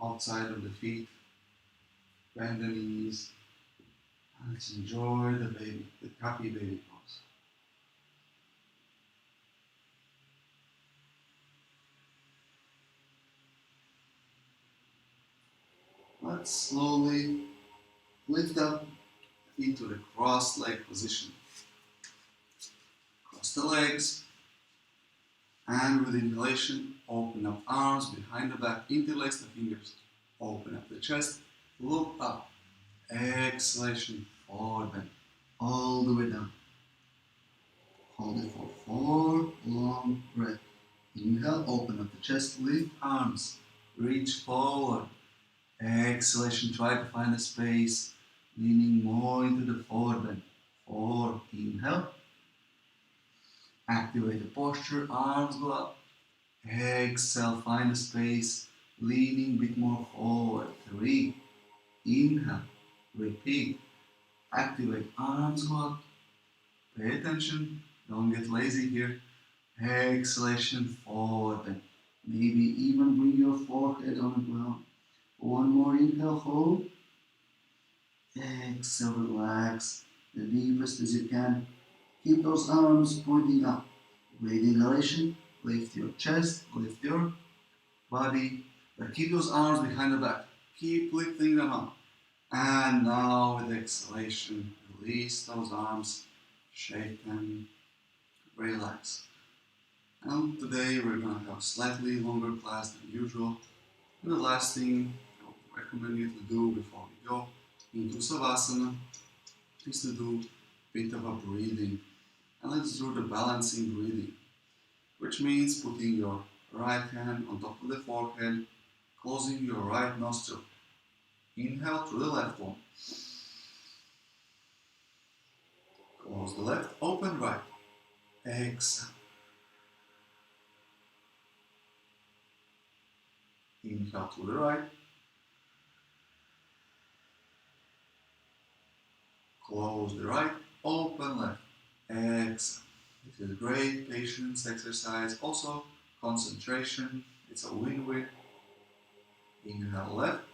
outside of the feet, bend the knees, and let's enjoy the happy baby pose. Let's slowly lift up into the crossed leg position. Cross the legs, and with inhalation, open up arms behind the back, interlace the fingers. Open up the chest, look up. Exhalation, forward bend, all the way down. Hold it for 4 long breaths. Inhale, open up the chest, lift arms, reach forward. Exhalation, try to find a space, leaning more into the forward bend. 4, inhale. Activate the posture, arms go up. Exhale, find a space, leaning a bit more forward. 3, inhale, repeat. Activate, arms go up. Pay attention, don't get lazy here. Exhalation, forward bend. Maybe even bring your forehead on the ground. One more inhale, hold. Exhale, relax, the deepest as you can. Keep those arms pointing up. With inhalation, lift your chest, lift your body, but keep those arms behind the back. Keep lifting them up. And now with exhalation, release those arms, shake them, relax. And today we're going to have a slightly longer class than usual. And the last thing I would recommend you to do before we go into Savasana is to do a bit of a breathing. And let's do the balancing breathing, which means putting your right hand on top of the forehead, closing your right nostril. Inhale through the left one. Close the left, open right. Exhale. Inhale through the right. Close the right, open left. Exhale. This is a great patience exercise. Also, concentration. It's a win-win. Inhale left.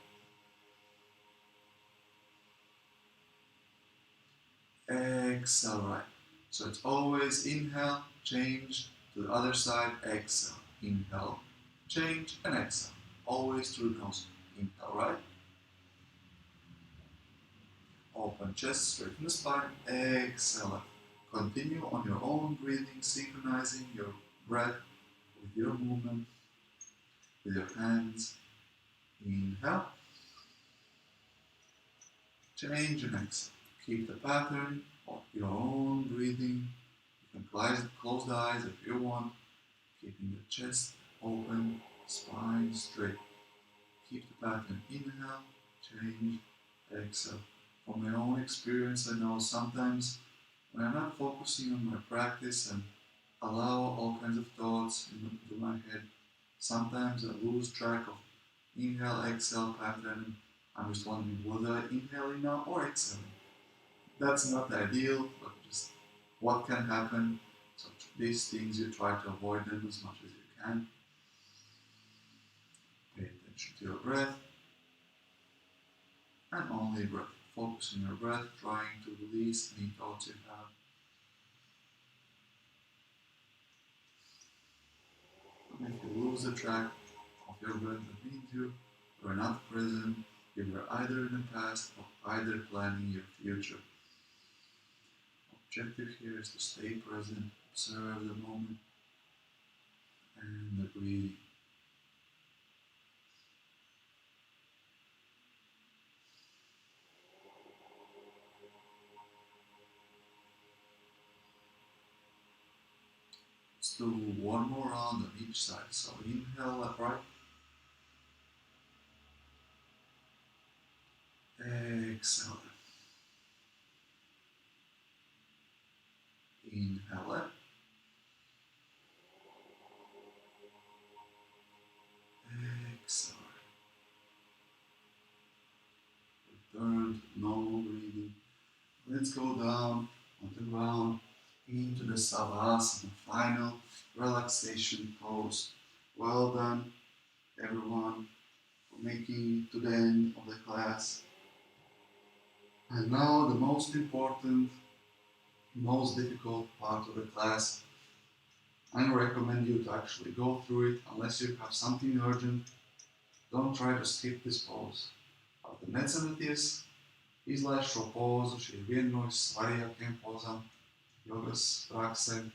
Exhale right. So it's always inhale, change to the other side, exhale. Inhale, change, and exhale. Always through the nose. Inhale right. Open chest, straighten the spine. Exhale left. Continue on your own breathing, synchronizing your breath with your movement, with your hands. Inhale. Change and exhale. Keep the pattern of your own breathing. You can close the eyes if you want, keeping the chest open, spine straight. Keep the pattern. Inhale, change, exhale. From my own experience, I know sometimes when I'm not focusing on my practice and allow all kinds of thoughts into my head, sometimes I lose track of inhale, exhale pattern. I'm just wondering, was I inhaling now or exhaling? That's not ideal, but just what can happen. So these things, you try to avoid them as much as you can. Pay attention to your breath and only breath. Focus on your breath, trying to release any thoughts you have. And if you lose the track of your breath, that means you are not present. You were either in the past or either planning your future. Objective here is to stay present, observe the moment and the breathing. Let's do one more round on each side. So inhale left, right. Exhale. Inhale. Exhale. Return to normal breathing. Let's go down on the ground into the Savasana, final relaxation pose. Well done, everyone, for making it to the end of the class. And now the most important, most difficult part of the class. I recommend you to actually go through it unless you have something urgent. Don't try to skip this pose. Alternativně izlaš pózu, či v jednoj svarijakém pozám yoga z praxe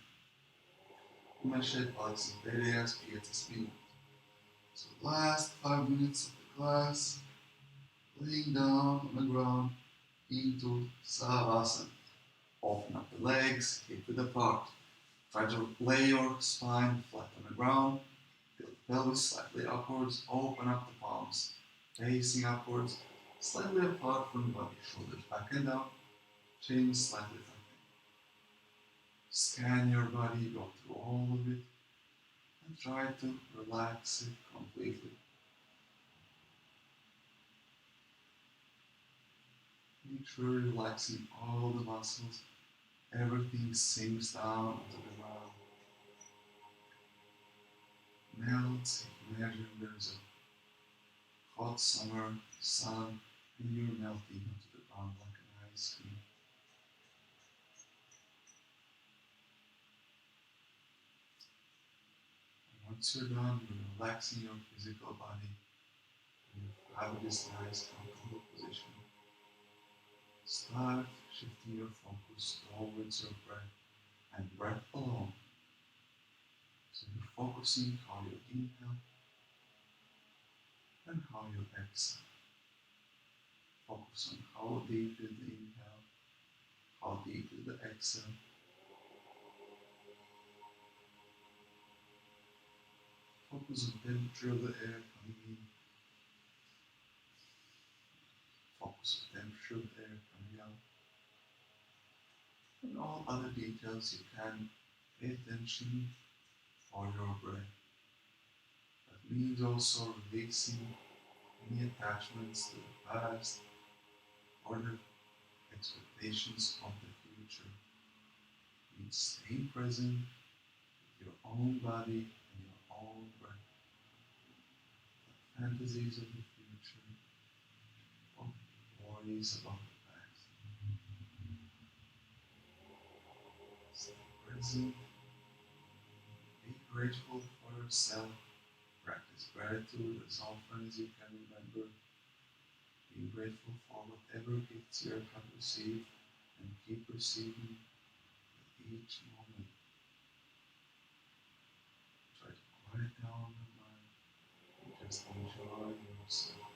umešet palce pēdējās 5 minutes. So last 5 minutes of the class, laying down on the ground into Savasana. Open up the legs, hip width apart. Try to lay your spine flat on the ground, tilt the pelvis slightly upwards, open up the palms, facing upwards, slightly apart from the body, shoulders back and down, chin slightly tucked in. Scan your body, go through all of it, and try to relax it completely. Make sure you're relaxing all the muscles, everything sinks down onto the ground. Melts, imagine there's a hot summer sun and you're melting onto the ground like an ice cream. And once you're done, you're relaxing your physical body. You have this nice comfortable position. Start shifting your focus towards your breath and breath alone. So you're focusing how you inhale and how you exhale. Focus on how deep is the inhale, how deep is the exhale. Focus on the temperature of the air coming in. Focus on the temperature of the air coming out. And all other details you can pay attention for your breath. That means also releasing any attachments to the past or the expectations of the future. It means staying present with your own body and your own breath. The fantasies of the future or worries about the past. Stay present. Be grateful for yourself. Practice gratitude as often as you can remember. Be grateful for whatever gifts you have received and keep receiving at each moment. Try to quiet down your mind and just enjoy yourself.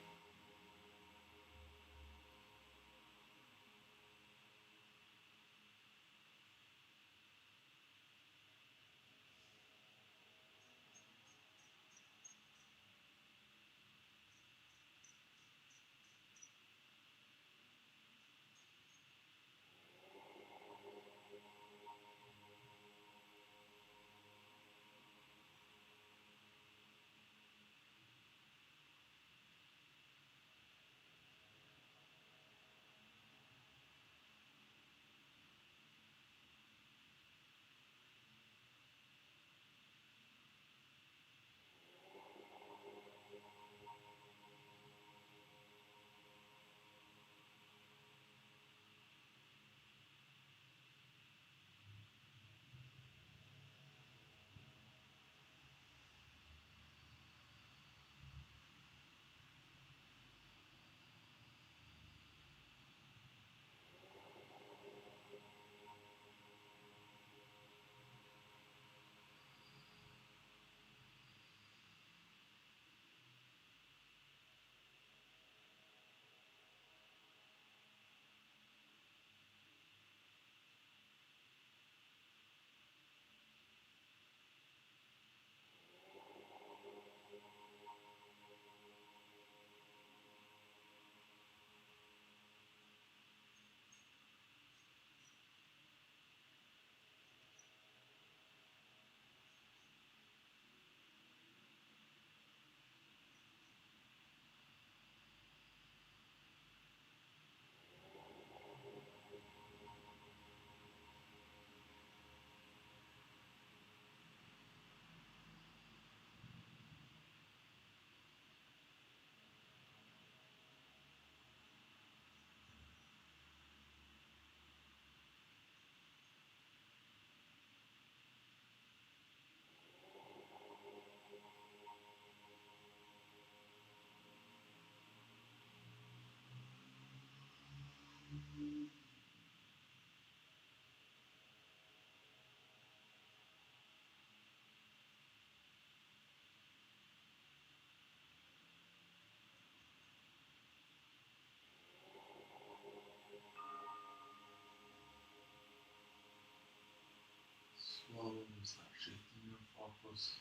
Slowly start shifting your focus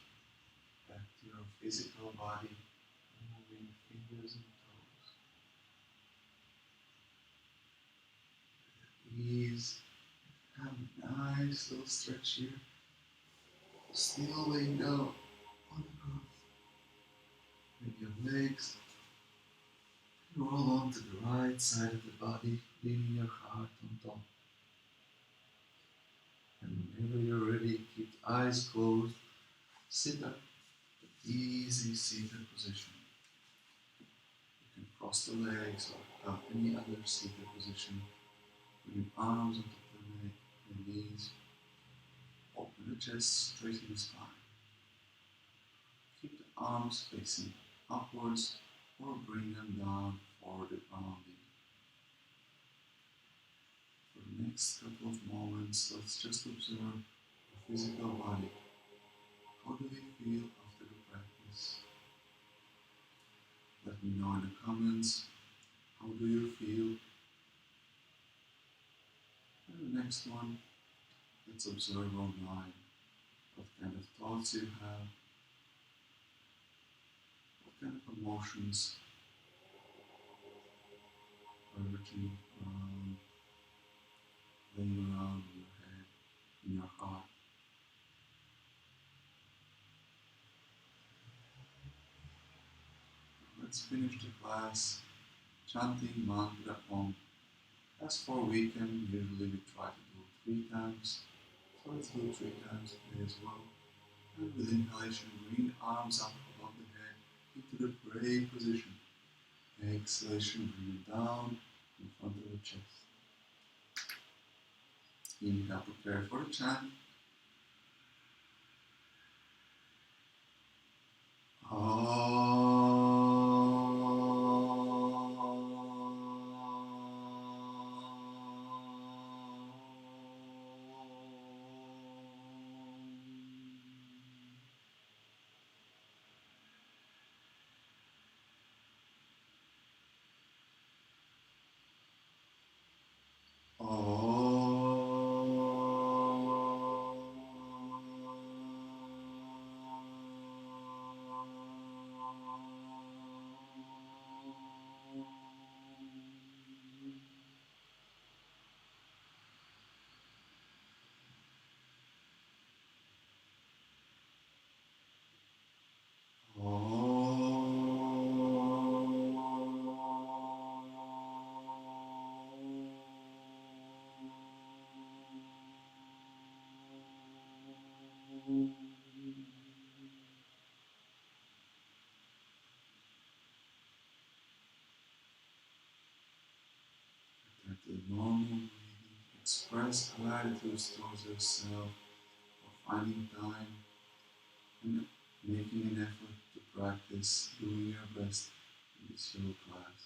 back to your physical body, moving fingers and toes. Ease, have a nice little stretch here. Still laying down on the ground. With your legs, roll onto the right side of the body, leaving your heart on top. And whenever you're ready, keep the eyes closed. Sit up, easy seated position. You can cross the legs or have any other seated position. With your arms on top of the neck, the knees. Open the chest, straighten the spine. Keep the arms facing upwards or bring them down for the grounding. For the next couple of moments, let's just observe the physical body. How do we feel after the practice? Let me know in the comments. How do you feel? And the next one, let's observe our mind. What kind of thoughts you have? What kind of emotions are lurking around, laying around in your head, in your heart? Let's finish the class chanting mantra Om. As for weekend, usually we try to do 3 times, so let's do 3 times today as well. And with inhalation, bring arms up above the head into the prayer position. Exhalation, bring it down in front of the chest. Inhale, prepare for the chant. At the normal breathing, express gratitude towards yourself for finding time and making an effort to practice, doing your best in this yoga class.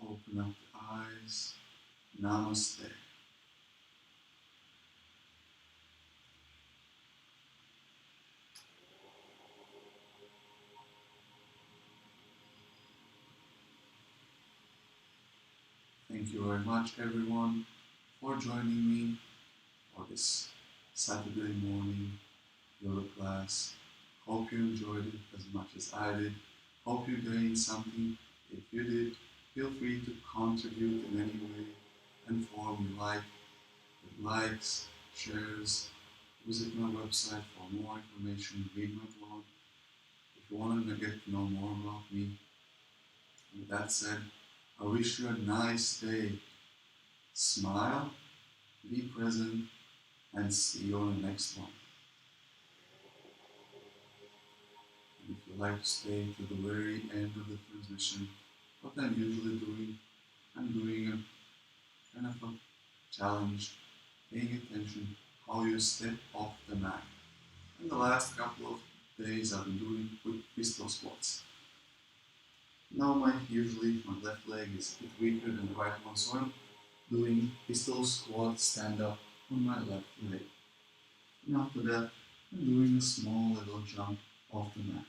Open up the eyes. Namaste. Thank you very much, everyone, for joining me for this Saturday morning yoga class. Hope you enjoyed it as much as I did. Hope you gained something. If you did, feel free to contribute in any way and form you like, with likes, shares. Visit my website for more information, read my blog. If you want to get to know more about me. With that said, I wish you a nice day. Smile, be present, and see you on the next one. And if you like to stay to the very end of the transmission, what I'm usually doing, I'm doing a kind of a challenge, paying attention how you step off the mat. In the last couple of days, I've been doing quick pistol squats. Now usually my left leg is a bit weaker than the right one, so I'm doing pistol squat stand up on my left leg. And after that, I'm doing a small little jump off the mat.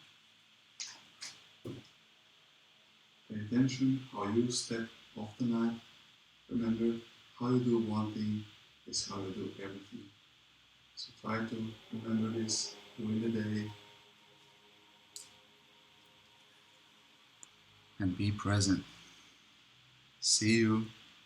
Pay attention how you step off the mat. Remember, how you do one thing is how you do everything. So try to remember this during the day and be present. See you